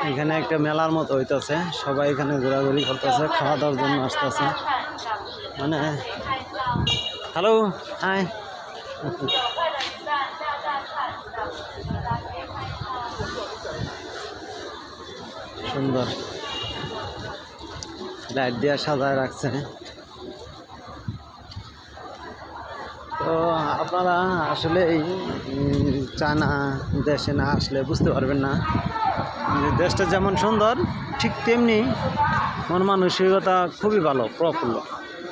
এখানে একটা মেলার মতো হইতেছে, সবাই এখানে ঘোরাঘুরি করতেছে, খাওয়া দাওয়ার জন্য আসতেছে। মানে হ্যালো, হাই। সুন্দর লাইট দিয়ে সাজায় রাখছে। তো আপনারা আসলে এই চায়না দেশে না আসলে বুঝতে পারবেন না, দেশটা যেমন সুন্দর ঠিক তেমনি মন মানসিকতা খুবই ভালো, প্রফুল্ল।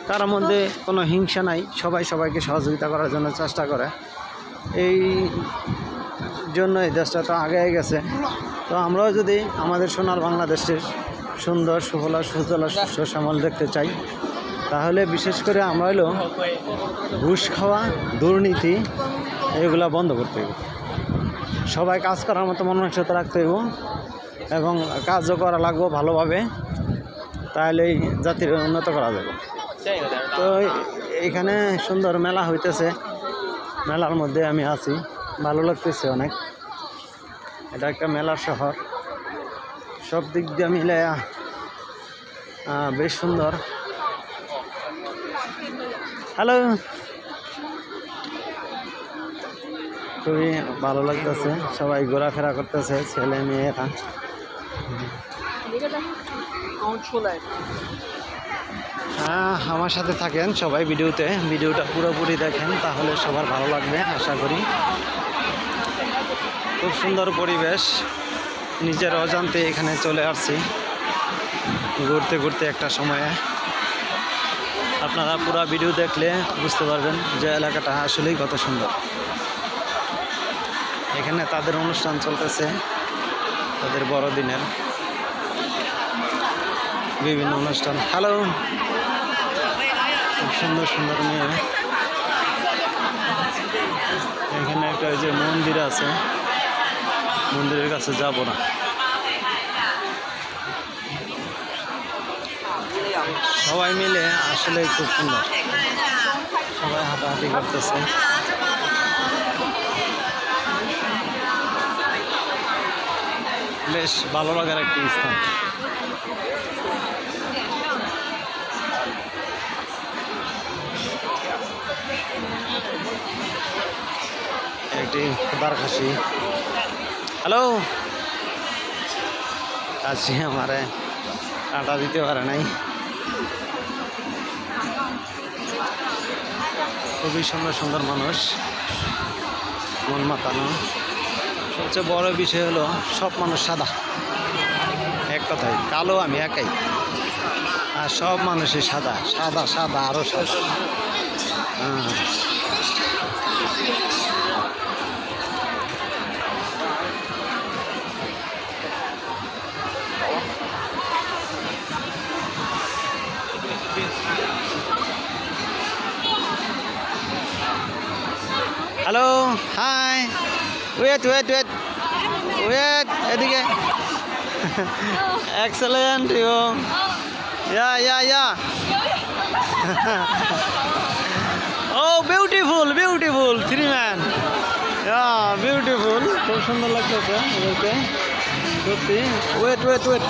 তার মধ্যে কোনো হিংসা নাই, সবাই সবাইকে সহযোগিতা করার জন্য চেষ্টা করে। এই জন্য এই দেশটা তো আগে গেছে। তো আমরাও যদি আমাদের সোনার বাংলাদেশের সুন্দর সুফলা সুজলা সুশ্যামল দেখতে চাই, তাহলে বিশেষ করে আমরা হলো ঘুষ খাওয়া, দুর্নীতি এগুলা বন্ধ করতে হবে। সবাই কাজ করার মতো মন মানসিকতা রাখতে হইব এবং কাজও করা লাগবো ভালোভাবে, তাহলে এই জাতির উন্নত করা যাবে। তো এখানে সুন্দর মেলা হইতেছে, মেলার মধ্যে আমি আছি, ভালো লাগতেছে অনেক। এটা একটা মেলার শহর, সব দিক দিয়ে মিলে বেশ সুন্দর। হ্যালো, খুবই ভালো লাগতেছে, সবাই ঘোরাফেরা করতেছে, ছেলে মেয়েরা। আমার সাথে থাকেন সবাই ভিডিওটা পুরোপুরি দেখেন, তাহলে সবার ভালো লাগবে আশা করি। খুব সুন্দর পরিবেশ, নিজের অজান্তে এখানে চলে আসছি ঘুরতে ঘুরতে। একটা সময়ে আপনারা পুরো ভিডিও দেখলে বুঝতে পারবেন যে এলাকাটা আসলেই কত সুন্দর। এখানে তাদের অনুষ্ঠান চলতেছে, তাদের বড়দিনের বিভিন্ন অনুষ্ঠান। হ্যালো, খুব সুন্দর সুন্দর মেয়ে। এখানে একটা যে মন্দির আছে, মন্দিরের কাছে যাব না। সবাই মিলে আসলে খুব সুন্দর, সবাই হাঁটাহাঁটি করতেছে। বেশ ভালো লাগার একটি স্থান। একটি খুদার খাসি। হ্যালো, কাশি আমারে কাঁটা দিতে পারে নাই। খুবই সুন্দর সুন্দর মানুষ, মন মাতানো। সবচেয়ে বড় বিষয় হলো সব মানুষ সাদা, এক কথায় কালো আমি একাই, আর সব মানুষই সাদা সাদা সাদা আরও সাদা। Hello, hi. Wait wait wait wait, এদিকে। Excellent you, yeah. Oh beautiful beautiful, 3 man, beautiful. খুব সুন্দর লাগতেছে ওদেরকে সত্যি। Wait wait wait